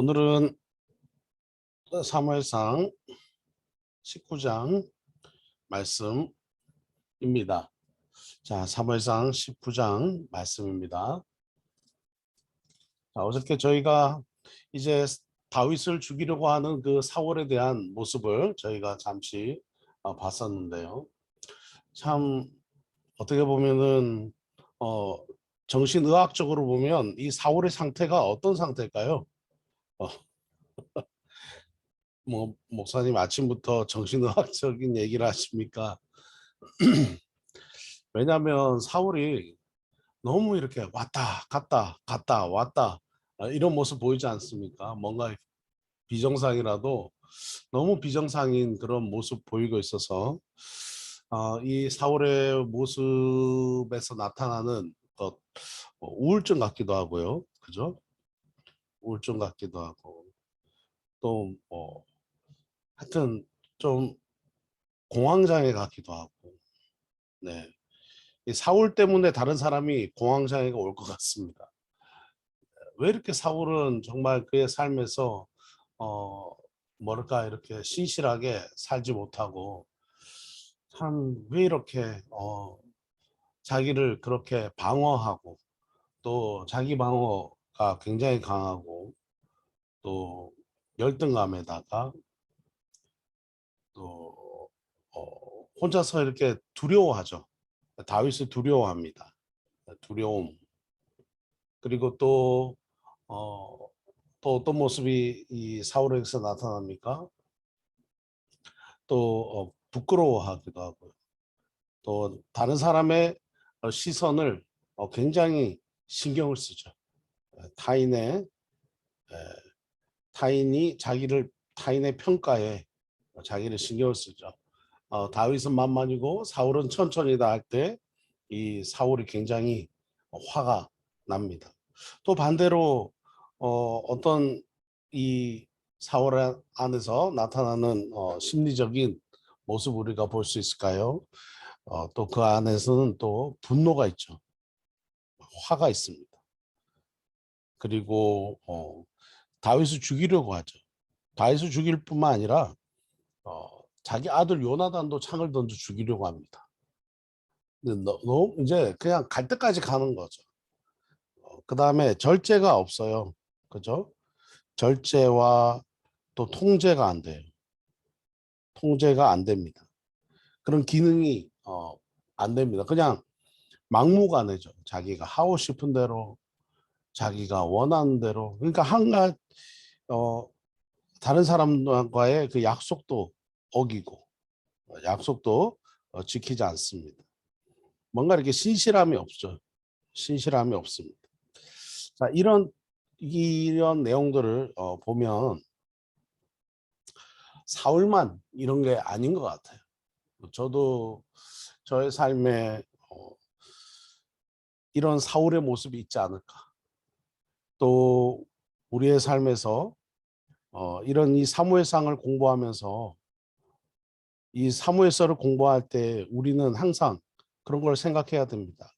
오늘은 사무엘상 19장 말씀입니다. 자, 사무엘상 19장 말씀입니다. 자, 어저께 저희가 이제 다윗을 죽이려고 하는 그 사울에 대한 모습을 저희가 잠시 봤었는데요. 참 어떻게 보면은 정신의학적으로 보면 이 사울의 상태가 어떤 상태일까요? 어, 뭐 목사님 아침부터 정신의학적인 얘기를 하십니까? 왜냐하면 사울이 너무 이렇게 왔다 갔다 갔다 왔다 이런 모습 보이지 않습니까? 뭔가 비정상이라도 너무 비정상인 그런 모습 보이고 있어서 이 사울의 모습에서 나타나는 우울증 같기도 하고요. 그죠? 우울증 같기도 하고 또 하여튼 좀 공황장애 같기도 하고 네. 이 사울 때문에 다른 사람이 공황장애가 올 것 같습니다. 왜 이렇게 사울은 정말 그의 삶에서 어 뭐랄까 이렇게 신실하게 살지 못하고 참 왜 이렇게 자기를 그렇게 방어하고 또 자기 방어가 굉장히 강하고 또 열등감에다가 또 혼자서 이렇게 두려워하죠. 다윗을 두려워합니다. 두려움. 그리고 어, 또 어떤 모습이 이 사울에게서 나타납니까? 또 부끄러워하기도 하고요. 또 다른 사람의 시선을 굉장히 신경을 쓰죠. 타인의 에, 타인이 타인의 평가에 자기를 신경을 쓰죠. 다윗은 만만이고 사울은 천천히다 할 때 이 사울이 굉장히 화가 납니다. 또 반대로 어떤 이 사울 안에서 나타나는 심리적인 모습 우리가 볼 수 있을까요? 또 그 안에서는 또 분노가 있죠. 화가 있습니다. 그리고 다윗을 죽이려고 하죠. 다윗을 죽일 뿐만 아니라 자기 아들 요나단도 창을 던져 죽이려고 합니다. 근데 너무 이제 그냥 갈 때까지 가는 거죠. 그 다음에 절제가 없어요. 그죠? 절제와 또 통제가 안 돼요. 통제가 안 됩니다. 그런 기능이 안 됩니다. 그냥 막무가내죠. 자기가 하고 싶은 대로, 자기가 원하는 대로. 그러니까 한가 어, 다른 사람과의 그 약속도 어기고, 약속도 지키지 않습니다. 뭔가 이렇게 신실함이 없죠. 신실함이 없습니다. 자, 이런 내용들을 보면 사울만 이런 게 아닌 것 같아요. 저도 저의 삶에 이런 사울의 모습이 있지 않을까. 또 우리의 삶에서 이런 이 사무엘상을 공부하면서 이 사무엘서를 공부할 때 우리는 항상 그런 걸 생각해야 됩니다.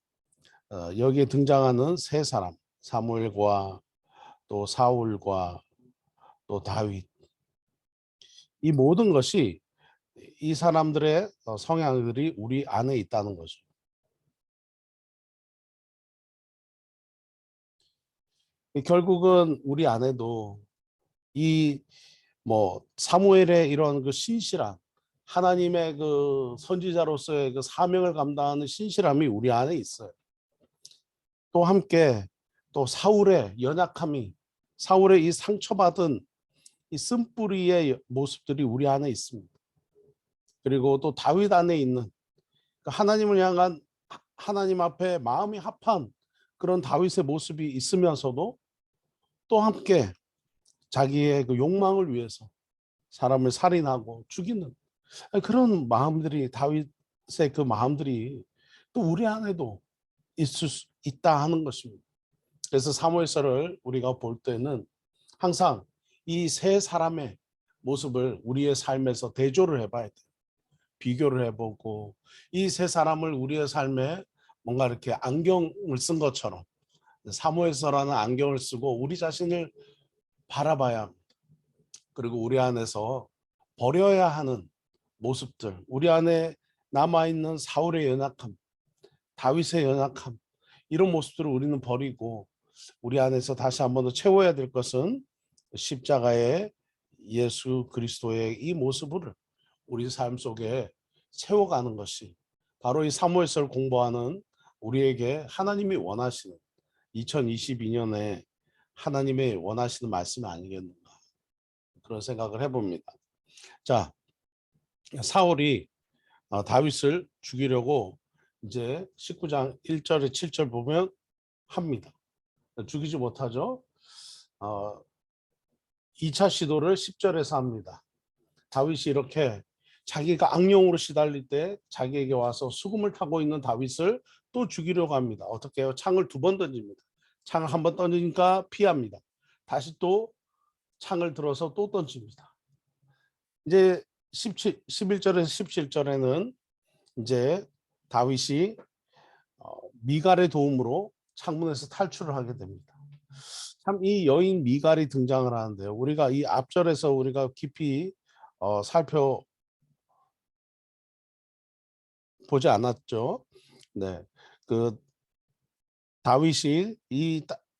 여기에 등장하는 세 사람, 사무엘과 또 사울과 또 다윗, 이 모든 것이 이 사람들의 성향들이 우리 안에 있다는 거죠. 결국은 우리 안에도 이 사무엘의 이런 그 신실함, 하나님의 그 선지자로서의 그 사명을 감당하는 신실함이 우리 안에 있어요. 또 함께 또 사울의 연약함이, 사울의 이 상처받은 이 쓴뿌리의 모습들이 우리 안에 있습니다. 그리고 또 다윗 안에 있는 하나님을 향한 하나님 앞에 마음이 합한 그런 다윗의 모습이 있으면서도 또 함께 자기의 그 욕망을 위해서 사람을 살인하고 죽이는 그런 마음들이, 다윗의 그 마음들이 또 우리 안에도 있을 수 있다 하는 것입니다. 그래서 사무엘서를 우리가 볼 때는 항상 이 세 사람의 모습을 우리의 삶에서 대조를 해봐야 돼요. 비교를 해보고 이 세 사람을 우리의 삶에 뭔가 이렇게 안경을 쓴 것처럼 사무엘서라는 안경을 쓰고 우리 자신을 바라봐야 합니다. 그리고 우리 안에서 버려야 하는 모습들, 우리 안에 남아있는 사울의 연약함, 다윗의 연약함, 이런 모습들을 우리는 버리고 우리 안에서 다시 한 번 더 채워야 될 것은 십자가의 예수 그리스도의 이 모습을 우리 삶 속에 채워가는 것이 바로 이 사무엘서를 공부하는 우리에게 하나님이 원하시는 2022년에 하나님의 원하시는 말씀이 아니겠는가, 그런 생각을 해봅니다. 자, 사울이 다윗을 죽이려고 이제 19장 1절에 7절 보면 합니다. 죽이지 못하죠. 2차 시도를 10절에서 합니다. 다윗이 이렇게 자기가 악령으로 시달릴 때 자기에게 와서 수금을 타고 있는 다윗을 또 죽이려고 합니다. 어떻게 해요? 창을 2번 던집니다. 창을 1번 던지니까 피합니다. 다시 또 창을 들어서 또 던집니다. 이제 11절에서 17절에는 이제 다윗이 미갈의 도움으로 창문에서 탈출을 하게 됩니다. 참 이 여인 미갈이 등장을 하는데요. 우리가 이 앞절에서 우리가 깊이 살펴보지 않았죠. 네, 그 다윗이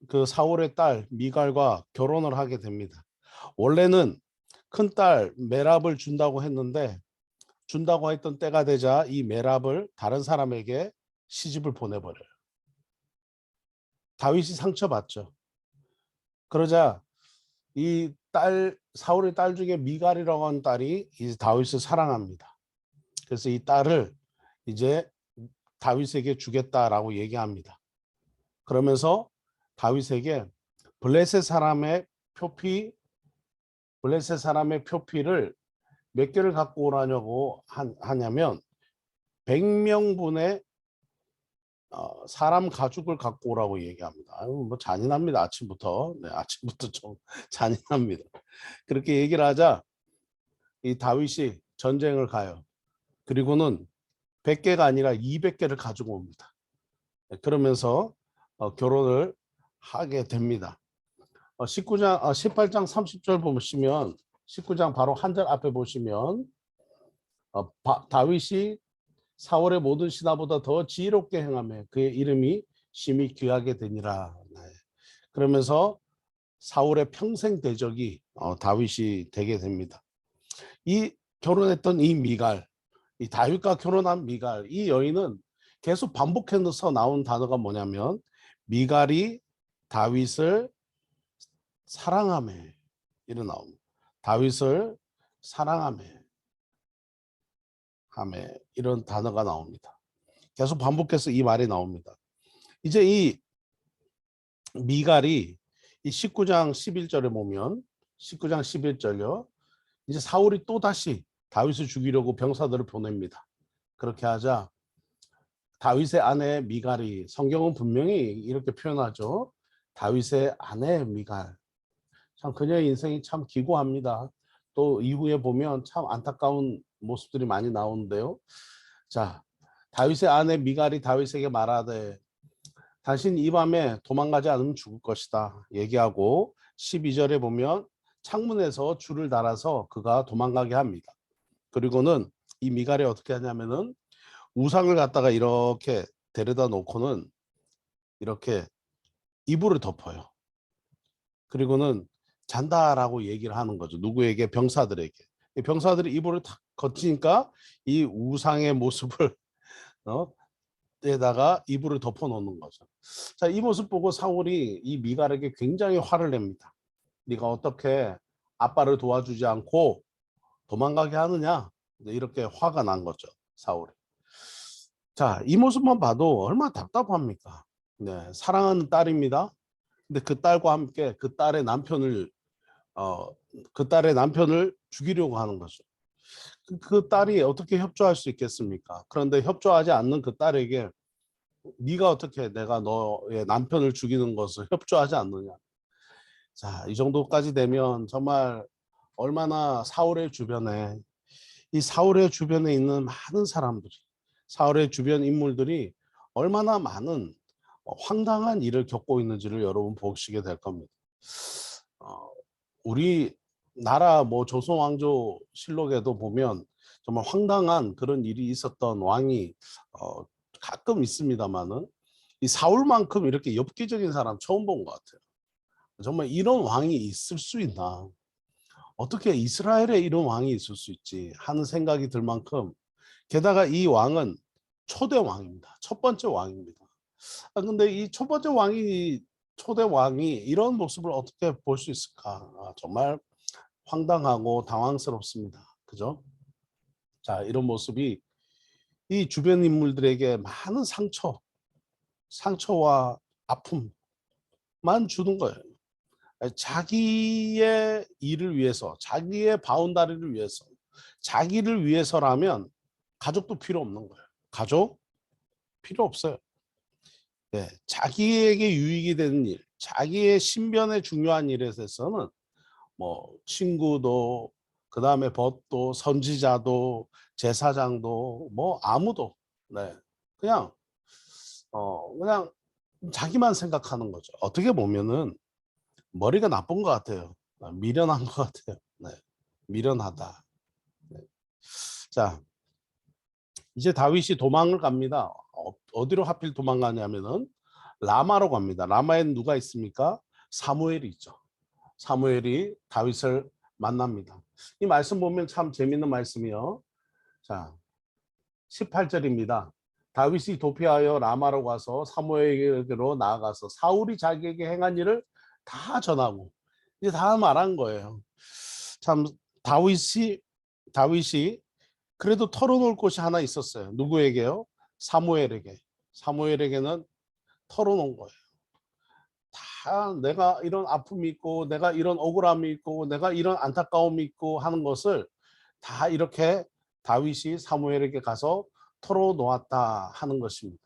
그 사울의 딸 미갈과 결혼을 하게 됩니다. 원래는 큰 딸 메랍을 준다고 했는데 준다고 했던 때가 되자 이 메랍을 다른 사람에게 시집을 보내버려요. 다윗이 상처받죠. 그러자 이 사울의 딸 중에 미갈이라고 하는 딸이 이제 다윗을 사랑합니다. 그래서 이 딸을 이제 다윗에게 주겠다라고 얘기합니다. 그러면서 다윗에게 블레셋 사람의 표피를 몇 개를 갖고 오라냐고 하냐면 100명분의 사람 가죽을 갖고 오라고 얘기합니다. 뭐 잔인합니다. 아침부터. 네, 아침부터 좀 잔인합니다. 그렇게 얘기를 하자 이 다윗이 전쟁을 가요. 그리고는 100개가 아니라 200개를 가지고 옵니다. 그러면서 결혼을 하게 됩니다. 18장 30절 보시면 19장 바로 한 절 앞에 보시면 다윗이 사울의 모든 신하보다 더 지혜롭게 행하며 그의 이름이 심히 귀하게 되니라. 네. 그러면서 사울의 평생 대적이 다윗이 되게 됩니다. 이 결혼했던 이 미갈, 이 다윗과 결혼한 미갈, 이 여인은 계속 반복해서 나온 단어가 뭐냐면 미갈이 다윗을 사랑하며, 이런 나옵니다. 다윗을 사랑하며 이런 단어가 나옵니다. 계속 반복해서 이 말이 나옵니다. 이제 이 미갈이 이 19장 11절에 보면 19장 11절요. 이제 사울이 또 다시 다윗을 죽이려고 병사들을 보냅니다. 그렇게 하자 다윗의 아내 미갈이, 성경은 분명히 이렇게 표현하죠. 다윗의 아내 미갈. 참 그녀의 인생이 참 기고합니다. 또 이후에 보면 참 안타까운 모습들이 많이 나오는데요. 자, 다윗의 아내 미갈이 다윗에게 말하되 당신 이 밤에 도망가지 않으면 죽을 것이다 얘기하고 12절에 보면 창문에서 줄을 달아서 그가 도망가게 합니다. 그리고는 이 미갈이 어떻게 하냐면은 우상을 갖다가 이렇게 데려다 놓고는 이렇게 이불을 덮어요. 그리고는 잔다라고 얘기를 하는 거죠. 누구에게? 병사들에게. 병사들이 이불을 탁 걷히니까 이 우상의 모습을 에다가 이불을 덮어 놓는 거죠. 자, 이 모습 보고 사울이 이 미갈에게 굉장히 화를 냅니다. 네가 어떻게 아빠를 도와주지 않고 도망가게 하느냐? 이렇게 화가 난 거죠, 사울이. 자, 이 모습만 봐도 얼마나 답답합니까? 네, 사랑하는 딸입니다. 근데 그 딸과 함께 그 딸의 남편을 죽이려고 하는 거죠. 그 딸이 어떻게 협조할 수 있겠습니까? 그런데 협조하지 않는 그 딸에게 네가 어떻게 내가 너의 남편을 죽이는 것을 협조하지 않느냐. 자, 이 정도까지 되면 정말 얼마나 사울의 주변에 있는 많은 사람들이, 사울의 주변 인물들이 얼마나 많은 황당한 일을 겪고 있는지를 여러분 보시게 될 겁니다. 우리 나라 뭐 조선왕조실록에도 보면 정말 황당한 그런 일이 있었던 왕이 가끔 있습니다만은 이 사울만큼 이렇게 엽기적인 사람 처음 본 것 같아요. 정말 이런 왕이 있을 수 있나? 어떻게 이스라엘에 이런 왕이 있을 수 있지 하는 생각이 들 만큼, 게다가 이 왕은 초대 왕입니다. 첫 번째 왕입니다. 근데 이 첫 번째 왕이, 초대 왕이 이런 모습을 어떻게 볼 수 있을까? 정말 황당하고 당황스럽습니다. 그죠? 자, 이런 모습이 이 주변 인물들에게 많은 상처와 아픔만 주는 거예요. 자기의 일을 위해서, 자기의 바운다리를 위해서, 자기를 위해서라면 가족도 필요 없는 거예요. 가족 필요 없어요. 네, 자기에게 유익이 되는 일, 자기의 신변에 중요한 일에 대해서는 뭐 친구도, 그 다음에 법도, 선지자도, 제사장도, 뭐 아무도, 네, 그냥 그냥 자기만 생각하는 거죠. 어떻게 보면은 머리가 나쁜 것 같아요. 미련한 것 같아요. 네, 미련하다. 네. 자, 이제 다윗이 도망을 갑니다. 어디로 하필 도망가냐면은 라마로 갑니다. 라마에는 누가 있습니까? 사무엘이 있죠. 사무엘이 다윗을 만납니다. 이 말씀 보면 참 재밌는 말씀이요. 자, 18절입니다. 다윗이 도피하여 라마로 가서 사무엘에게로 나아가서 사울이 자기에게 행한 일을 다 전하고 이제 다 말한 거예요. 참 다윗이 그래도 털어놓을 곳이 하나 있었어요. 누구에게요? 사무엘에게. 사무엘에게는 털어놓은 거예요. 다 내가 이런 아픔이 있고, 내가 이런 억울함이 있고, 내가 이런 안타까움이 있고 하는 것을 다 이렇게 다윗이 사무엘에게 가서 털어놓았다 하는 것입니다.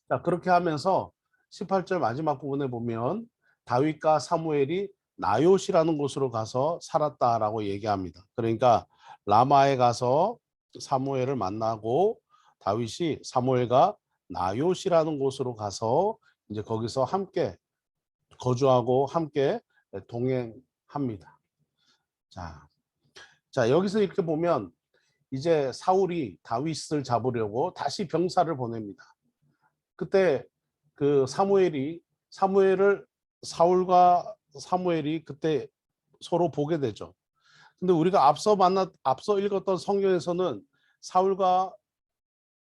자, 그렇게 하면서 18절 마지막 부분에 보면 다윗과 사무엘이 나요시라는 곳으로 가서 살았다라고 얘기합니다. 그러니까 라마에 가서 사무엘을 만나고 다윗이 사무엘과 나요시라는 곳으로 가서 이제 거기서 함께 거주하고 함께 동행합니다. 자, 여기서 이렇게 보면 이제 사울이 다윗을 잡으려고 다시 병사를 보냅니다. 그때 그 사무엘을 사울과 사무엘이 그때 서로 보게 되죠. 근데 우리가 앞서 읽었던 성경에서는 사울과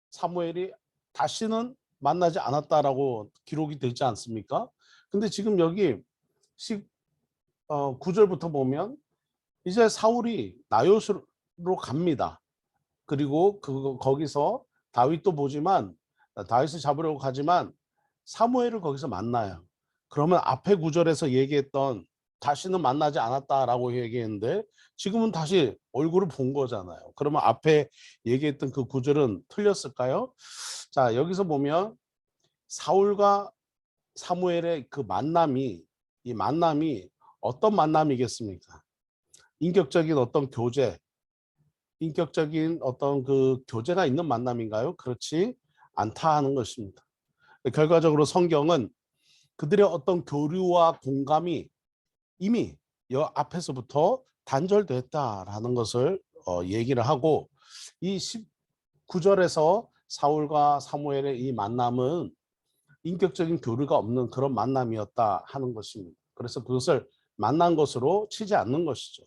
사무엘이 다시는 만나지 않았다라고 기록이 되지 않습니까? 근데 지금 여기 9절부터 보면 이제 사울이 나요스로 갑니다. 그리고 거기서 다윗도 보지만, 다윗을 잡으려고 가지만 사무엘을 거기서 만나요. 그러면 앞에 구절에서 얘기했던 다시는 만나지 않았다라고 얘기했는데 지금은 다시 얼굴을 본 거잖아요. 그러면 앞에 얘기했던 그 구절은 틀렸을까요? 자, 여기서 보면 사울과 사무엘의 그 이 만남이 어떤 만남이겠습니까? 인격적인 어떤 인격적인 어떤 그 교제가 있는 만남인가요? 그렇지 않다 하는 것입니다. 결과적으로 성경은 그들의 어떤 교류와 공감이 이미 여 앞에서부터 단절됐다라는 것을 얘기를 하고, 이 19절에서 사울과 사무엘의 이 만남은 인격적인 교류가 없는 그런 만남이었다 하는 것입니다. 그래서 그것을 만난 것으로 치지 않는 것이죠.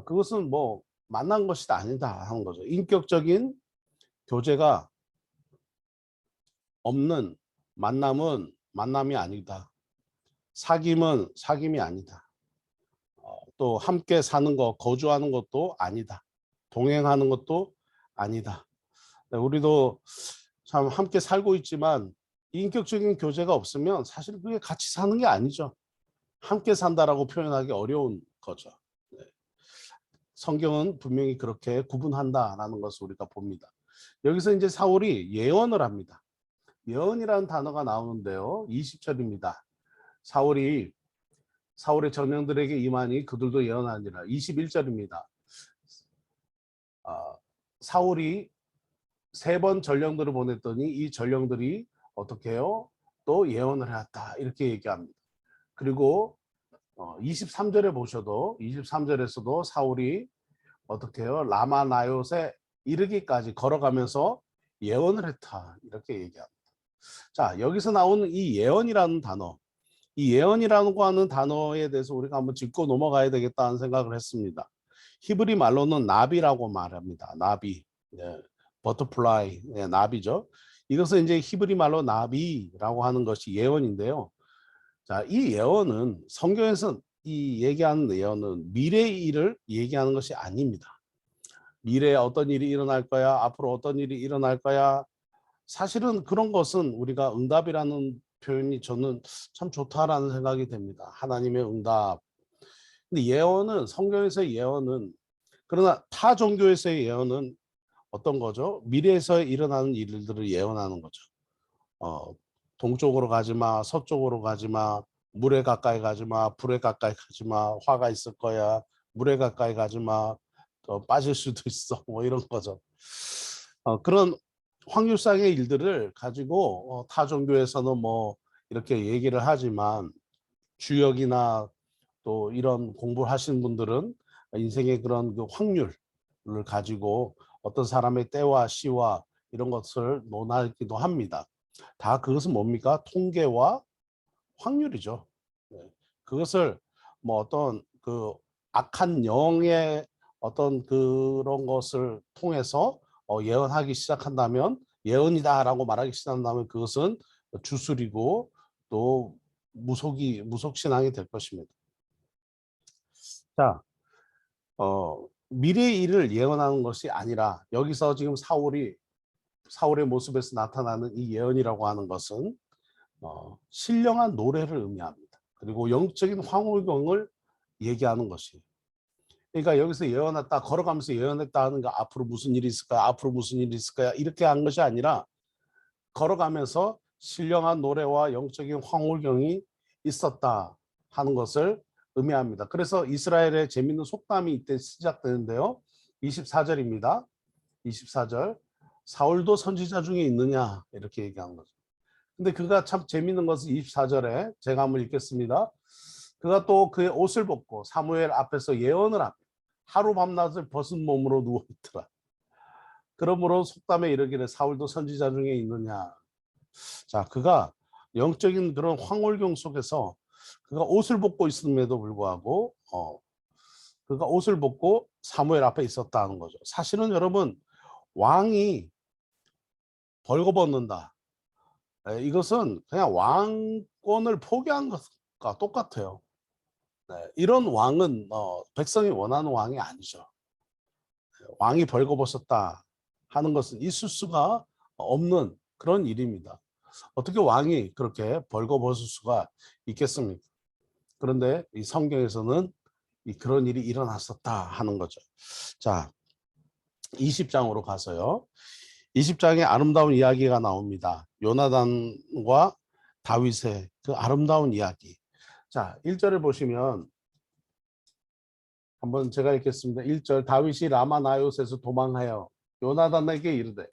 그것은 뭐 만난 것이 아니다 하는 거죠. 인격적인 교제가 없는 만남은 만남이 아니다. 사귐은 사귐이 아니다. 또 함께 사는 것, 거주하는 것도 아니다. 동행하는 것도 아니다. 우리도 참 함께 살고 있지만 인격적인 교제가 없으면 사실 그게 같이 사는 게 아니죠. 함께 산다라고 표현하기 어려운 거죠. 네. 성경은 분명히 그렇게 구분한다라는 것을 우리가 봅니다. 여기서 이제 사울이 예언을 합니다. 예언이라는 단어가 나오는데요. 20절입니다. 사울의 전령들에게 임하니 그들도 예언하니라. 21절입니다. 사울이 3번 전령들을 보냈더니 이 전령들이 어떻게 해요? 또 예언을 해왔다. 이렇게 얘기합니다. 그리고 23절에 보셔도 23절에서도 사울이 어떻게 해요? 라마나요에 이르기까지 걸어가면서 예언을 했다. 이렇게 얘기합니다. 자, 여기서 나오는 이 예언이라는 단어, 이 예언이라고 하는 단어에 대해서 우리가 한번 짚고 넘어가야 되겠다는 생각을 했습니다. 히브리 말로는 나비라고 말합니다. 나비, 네, 버터플라이, 네, 나비죠. 이것은 이제 히브리 말로 나비라고 하는 것이 예언인데요. 자, 이 예언은 성경에서 이 얘기하는 예언은 미래의 일을 얘기하는 것이 아닙니다. 미래에 어떤 일이 일어날 거야, 앞으로 어떤 일이 일어날 거야. 사실은 그런 것은 우리가 응답이라는 표현이 저는 참 좋다라는 생각이 됩니다. 하나님의 응답. 근데 예언은 성경에서의 예언은 그러나 타 종교에서의 예언은 어떤 거죠? 미래에서 일어나는 일들을 예언하는 거죠. 어, 동쪽으로 가지 마, 서쪽으로 가지 마, 물에 가까이 가지 마, 불에 가까이 가지 마, 화가 있을 거야. 물에 가까이 가지 마, 빠질 수도 있어. 뭐 이런 거죠. 그런 확률상의 일들을 가지고 타 종교에서는 뭐 이렇게 얘기를 하지만 주역이나 또 이런 공부를 하시는 분들은 인생의 그런 그 확률을 가지고 어떤 사람의 때와 시와 이런 것을 논하기도 합니다. 다 그것은 뭡니까? 통계와 확률이죠. 네. 그것을 뭐 어떤 그 악한 영의 어떤 그런 것을 통해서 예언하기 시작한다면 예언이다라고 말하기 시작한다면 그것은 주술이고 또 무속신앙이 될 것입니다. 자, 미래의 일을 예언하는 것이 아니라 여기서 지금 사울의 모습에서 나타나는 이 예언이라고 하는 것은 신령한 노래를 의미합니다. 그리고 영적인 황홀경을 얘기하는 것이에요. 그러니까 여기서 예언했다, 걸어가면서 예언했다 하는 거 앞으로 무슨 일이 있을까요? 앞으로 무슨 일이 있을까요? 이렇게 한 것이 아니라 걸어가면서 신령한 노래와 영적인 황홀경이 있었다 하는 것을 의미합니다. 그래서 이스라엘의 재미있는 속담이 이때 시작되는데요. 24절입니다. 24절. 사울도 선지자 중에 있느냐 이렇게 얘기한 거죠. 근데 그가 참 재미있는 것은 24절에 제가 한번 읽겠습니다. 그가 또 그의 옷을 벗고 사무엘 앞에서 예언을 하며 하루 밤낮을 벗은 몸으로 누워있더라. 그러므로 속담에 이르기를 사울도 선지자 중에 있느냐. 자, 그가 영적인 그런 황홀경 속에서 그가 옷을 벗고 있음에도 불구하고 그가 옷을 벗고 사무엘 앞에 있었다는 거죠. 사실은 여러분 왕이 벌거벗는다. 이것은 그냥 왕권을 포기한 것과 똑같아요. 네, 이런 왕은 백성이 원하는 왕이 아니죠. 왕이 벌거벗었다 하는 것은 있을 수가 없는 그런 일입니다. 어떻게 왕이 그렇게 벌거벗을 수가 있겠습니까? 그런데 이 성경에서는 그런 일이 일어났었다 하는 거죠. 자, 20장으로 가서요. 20장에 아름다운 이야기가 나옵니다. 요나단과 다윗의 그 아름다운 이야기. 자, 1절을 보시면 한번 제가 읽겠습니다. 1절 다윗이 라마나요스에서 도망하여 요나단에게 이르되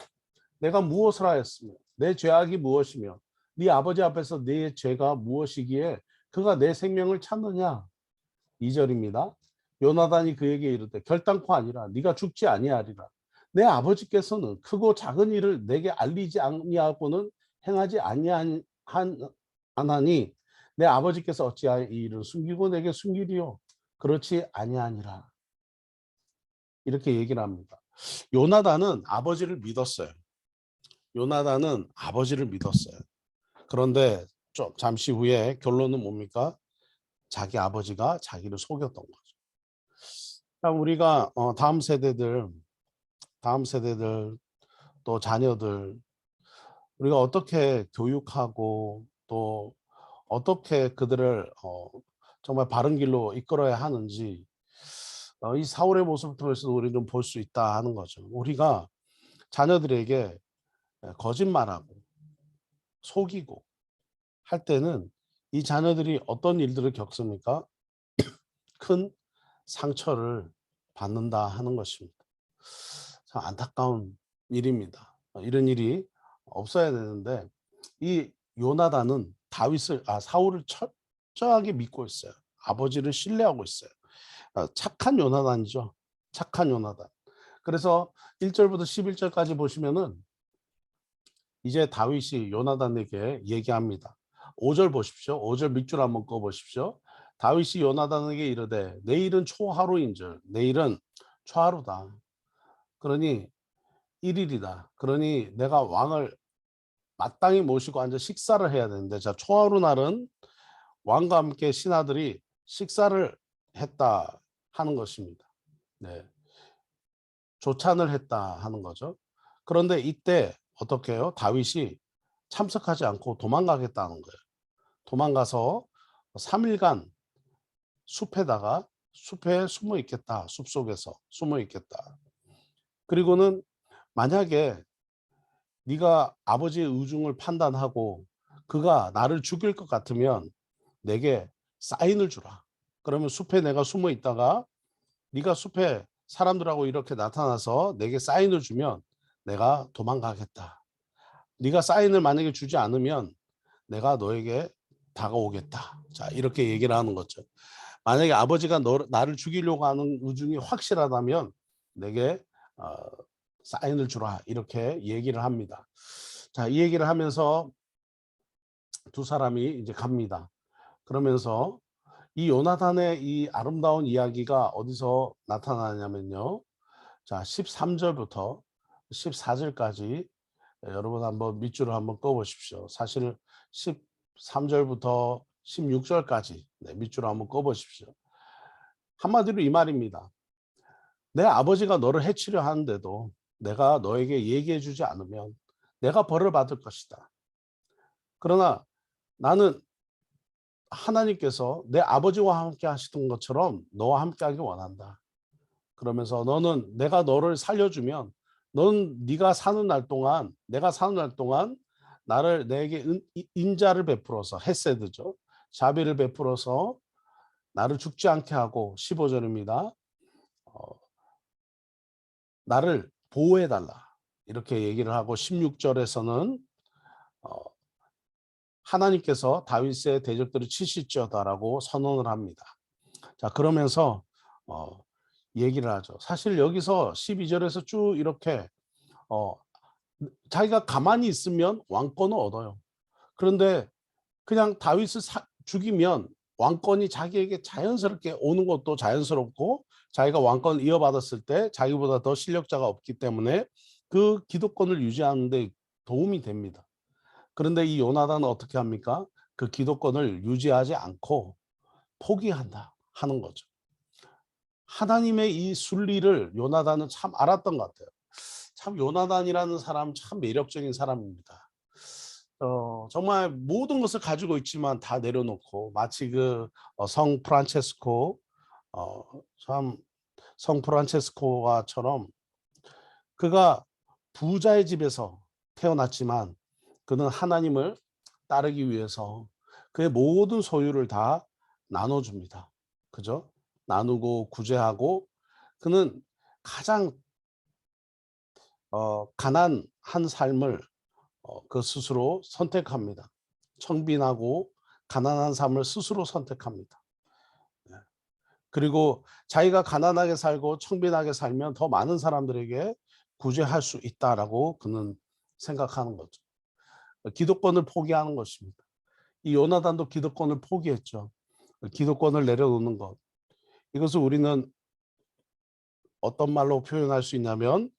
내가 무엇을 하였으며 내 죄악이 무엇이며 네 아버지 앞에서 네 죄가 무엇이기에 그가 내 생명을 찾느냐. 2절입니다. 요나단이 그에게 이르되 결단코 아니라 네가 죽지 아니하리라. 내 아버지께서는 크고 작은 일을 내게 알리지 아니하고는 행하지 아니하니 내 아버지께서 어찌하여 이 일을 숨기고 내게 숨기리요. 그렇지 아니하니라. 이렇게 얘기를 합니다. 요나단은 아버지를 믿었어요. 요나단은 아버지를 믿었어요. 그런데 좀 잠시 후에 결론은 뭡니까? 자기 아버지가 자기를 속였던 거죠. 우리가 다음 세대들 또 자녀들 우리가 어떻게 교육하고 또 어떻게 그들을 정말 바른 길로 이끌어야 하는지 이 사울의 모습을 통해서 우리는 좀 볼 수 있다 하는 거죠. 우리가 자녀들에게 거짓말하고 속이고 할 때는 이 자녀들이 어떤 일들을 겪습니까? 큰 상처를 받는다 하는 것입니다. 참 안타까운 일입니다. 이런 일이 없어야 되는데 이 요나단은 사울을 철저하게 믿고 있어요. 아버지를 신뢰하고 있어요. 착한 요나단이죠. 착한 요나단. 그래서 1절부터 11절까지 보시면은 이제 다윗이 요나단에게 얘기합니다. 5절 보십시오. 5절 밑줄 한번 꺼 보십시오. 다윗이 요나단에게 이르되 내일은 초하루인즉 내일은 초하루다. 그러니 1일이다. 그러니 내가 왕을 마땅히 모시고 앉아 식사를 해야 되는데, 자, 초하루 날은 왕과 함께 신하들이 식사를 했다 하는 것입니다. 네. 조찬을 했다 하는 거죠. 그런데 이때 어떻게 해요? 다윗이 참석하지 않고 도망가겠다는 거예요. 도망가서 3일간 숲에 숨어 있겠다. 숲속에서 숨어 있겠다. 그리고는 만약에 네가 아버지의 의중을 판단하고 그가 나를 죽일 것 같으면 내게 사인을 주라. 그러면 숲에 내가 숨어 있다가 네가 숲에 사람들하고 이렇게 나타나서 내게 사인을 주면 내가 도망가겠다. 네가 사인을 만약에 주지 않으면 내가 너에게 다가오겠다. 자, 이렇게 얘기를 하는 거죠. 만약에 아버지가 나를 죽이려고 하는 의중이 확실하다면 내게 사인을 주라. 이렇게 얘기를 합니다. 자, 이 얘기를 하면서 두 사람이 이제 갑니다. 그러면서 이 요나단의 이 아름다운 이야기가 어디서 나타나냐면요. 자, 13절부터 14절까지 여러분 한번 밑줄을 한번 꺼 보십시오. 사실 13절부터 16절까지 밑줄을 한번 꺼 보십시오. 한마디로 이 말입니다. 내 아버지가 너를 해치려 하는데도 내가 너에게 얘기해 주지 않으면 내가 벌을 받을 것이다. 그러나 나는 하나님께서 내 아버지와 함께 하시던 것처럼 너와 함께 하기 원한다. 그러면서 너는 내가 너를 살려주면 넌 네가 사는 날 동안 내가 사는 날 동안 나를 내게 인자를 베풀어서 헤세드죠. 자비를 베풀어서 나를 죽지 않게 하고 15절입니다. 나를 보호해달라. 이렇게 얘기를 하고 16절에서는 하나님께서 다윗의 대적들을 치실지어다라고 선언을 합니다. 자, 그러면서 얘기를 하죠. 사실 여기서 12절에서 쭉 이렇게 자기가 가만히 있으면 왕권을 얻어요. 그런데 그냥 다윗을 죽이면 왕권이 자기에게 자연스럽게 오는 것도 자연스럽고 자기가 왕권을 이어받았을 때 자기보다 더 실력자가 없기 때문에 그 기득권을 유지하는 데 도움이 됩니다. 그런데 이 요나단은 어떻게 합니까? 그 기득권을 유지하지 않고 포기한다 하는 거죠. 하나님의 이 순리를 요나단은 참 알았던 것 같아요. 참 요나단이라는 사람 참 매력적인 사람입니다. 정말 모든 것을 가지고 있지만 다 내려놓고 마치 성 프란체스코 참 성 프란체스코와처럼 그가 부자의 집에서 태어났지만 그는 하나님을 따르기 위해서 그의 모든 소유를 다 나눠줍니다. 그죠? 나누고 구제하고 그는 가장 가난한 삶을 그 스스로 선택합니다. 청빈하고 가난한 삶을 스스로 선택합니다. 그리고 자기가 가난하게 살고 청빈하게 살면 더 많은 사람들에게 구제할 수 있다라고 그는 생각하는 거죠. 기득권을 포기하는 것입니다. 이 요나단도 기득권을 포기했죠. 기득권을 내려놓는 것. 이것을 우리는 어떤 말로 표현할 수 있냐면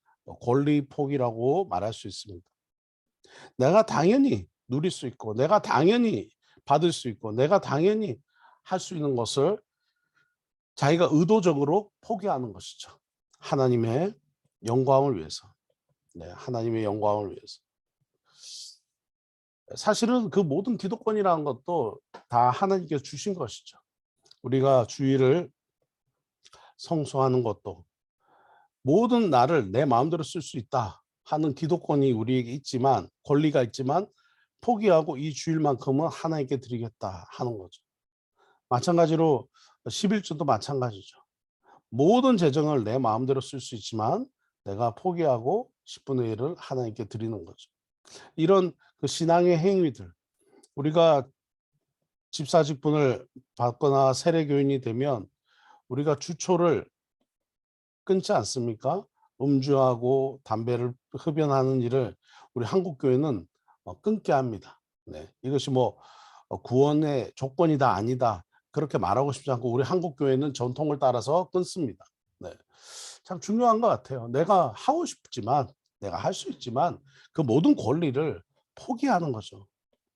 권리 포기라고 말할 수 있습니다. 내가 당연히 누릴 수 있고 내가 당연히 받을 수 있고 내가 당연히 할 수 있는 것을 자기가 의도적으로 포기하는 것이죠. 하나님의 영광을 위해서. 네, 하나님의 영광을 위해서. 사실은 그 모든 기득권이라는 것도 다 하나님께서 주신 것이죠. 우리가 주의를 성수하는 것도 모든 나를 내 마음대로 쓸 수 있다 하는 기득권이 우리에게 있지만 권리가 있지만 포기하고 이 주일만큼은 하나님께 드리겠다 하는 거죠. 마찬가지로 11조도 마찬가지죠. 모든 재정을 내 마음대로 쓸 수 있지만 내가 포기하고 10분의 1을 하나님께 드리는 거죠. 이런 그 신앙의 행위들 우리가 집사직분을 받거나 세례교인이 되면 우리가 주초를 끊지 않습니까? 음주하고 담배를 흡연하는 일을 우리 한국 교회는 끊게 합니다. 네, 이것이 뭐 구원의 조건이다 아니다 그렇게 말하고 싶지 않고 우리 한국 교회는 전통을 따라서 끊습니다. 네, 참 중요한 것 같아요. 내가 하고 싶지만 내가 할 수 있지만 그 모든 권리를 포기하는 거죠.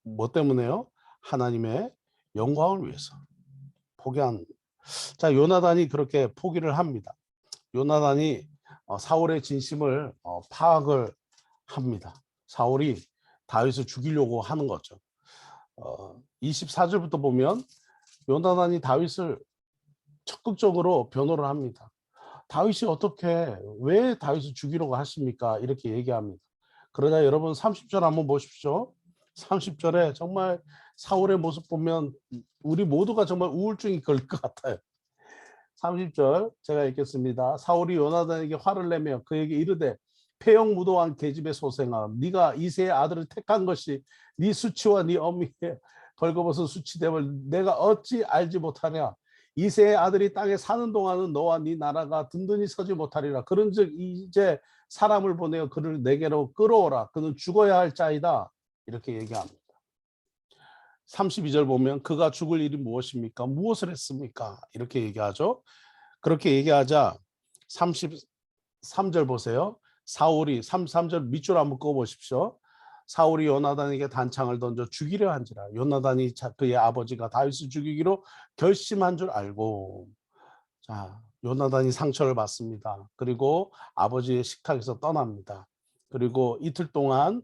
뭐 때문에요? 하나님의 영광을 위해서 포기한. 자, 요나단이 그렇게 포기를 합니다. 요나단이 사울의 진심을 파악을 합니다. 사울이 다윗을 죽이려고 하는 거죠. 24절부터 보면 요나단이 다윗을 적극적으로 변호를 합니다. 다윗이 어떻게 왜 다윗을 죽이려고 하십니까? 이렇게 얘기합니다. 그러자 여러분 30절 한번 보십시오. 30절에 정말 사울의 모습 보면 우리 모두가 정말 우울증이 걸릴 것 같아요. 30절 제가 읽겠습니다. 사울이 요나단에게 화를 내며 그에게 이르되 폐역무도한 계집의 소생아 네가 이새의 아들을 택한 것이 네 수치와 네 어미의 벌거벗은 수치됨을 내가 어찌 알지 못하냐. 이새의 아들이 땅에 사는 동안은 너와 네 나라가 든든히 서지 못하리라. 그런즉 이제 사람을 보내어 그를 내게로 끌어오라. 그는 죽어야 할 자이다. 이렇게 얘기합니다. 32절 보면 그가 죽을 일이 무엇입니까? 무엇을 했습니까? 이렇게 얘기하죠. 그렇게 얘기하자 33절 보세요. 사울이 33절 밑줄 한번 꺼보십시오. 사울이 요나단에게 단창을 던져 죽이려 한지라. 요나단이 그의 아버지가 다윗을 죽이기로 결심한 줄 알고 자 요나단이 상처를 받습니다. 그리고 아버지의 식탁에서 떠납니다. 그리고 이틀 동안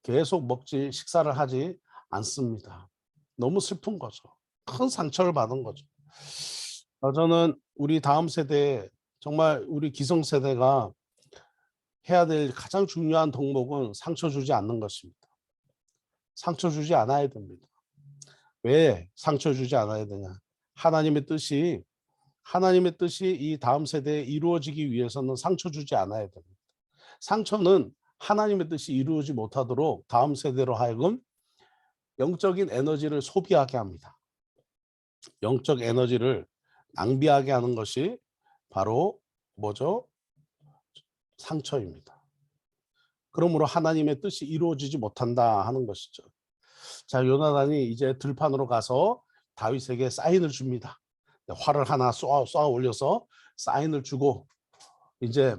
계속 식사를 하지 않습니다. 너무 슬픈 거죠. 큰 상처를 받은 거죠. 저는 우리 다음 세대 정말 우리 기성세대가 해야 될 가장 중요한 덕목은 상처 주지 않는 것입니다. 상처 주지 않아야 됩니다. 왜 상처 주지 않아야 되냐? 하나님의 뜻이 이 다음 세대에 이루어지기 위해서는 상처 주지 않아야 됩니다. 상처는 하나님의 뜻이 이루어지지 못하도록 다음 세대로 하여금 영적인 에너지를 소비하게 합니다. 영적 에너지를 낭비하게 하는 것이 바로 뭐죠? 상처입니다. 그러므로 하나님의 뜻이 이루어지지 못한다 하는 것이죠. 자, 요나단이 이제 들판으로 가서 다윗에게 사인을 줍니다. 활을 하나 쏘아 올려서 사인을 주고 이제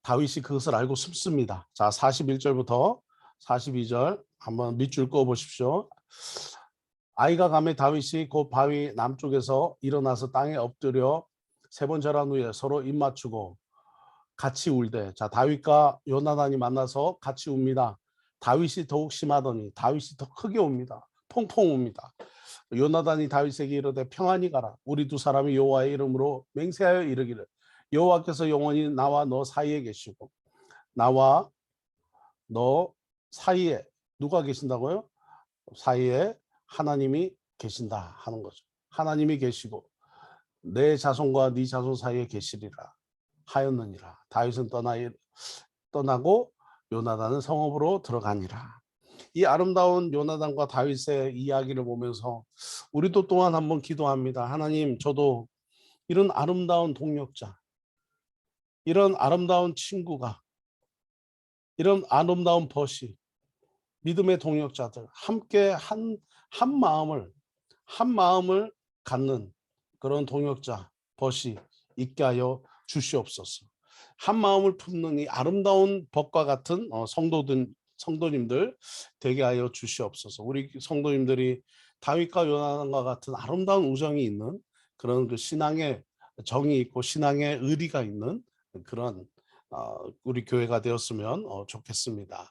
다윗이 그것을 알고 숨습니다. 자, 41절부터 42절 한번 밑줄 그어 보십시오. 아이가 가매 다윗이 곧 바위 남쪽에서 일어나서 땅에 엎드려 세 번 절한 후에 서로 입 맞추고 같이 울되 자 다윗과 요나단이 만나서 같이 웁니다. 다윗이 더욱 심하더니 다윗이 더 크게 웁니다. 펑펑 웁니다. 요나단이 다윗에게 이르되 평안히 가라. 우리 두 사람이 여호와의 이름으로 맹세하여 이르기를 여호와께서 영원히 나와 너 사이에 계시고 나와 너 사이에 누가 계신다고요? 사이에 하나님이 계신다 하는 거죠. 하나님이 계시고 내 자손과 네 자손 사이에 계시리라 하였느니라. 다윗은 떠나고 요나단은 성읍으로 들어가니라. 이 아름다운 요나단과 다윗의 이야기를 보면서 우리도 또한 한번 기도합니다. 하나님, 저도 이런 아름다운 동역자, 이런 아름다운 친구가, 이런 아름다운 벗이, 믿음의 동역자들 함께 한 마음을 갖는 그런 동역자 벗이 있게 하여 주시옵소서. 한 마음을 품는 이 아름다운 벗과 같은 성도님들 되게 하여 주시옵소서. 우리 성도님들이 다윗과 요나단과 같은 아름다운 우정이 있는 그런 그 신앙의 정이 있고 신앙의 의리가 있는 그런 우리 교회가 되었으면 좋겠습니다.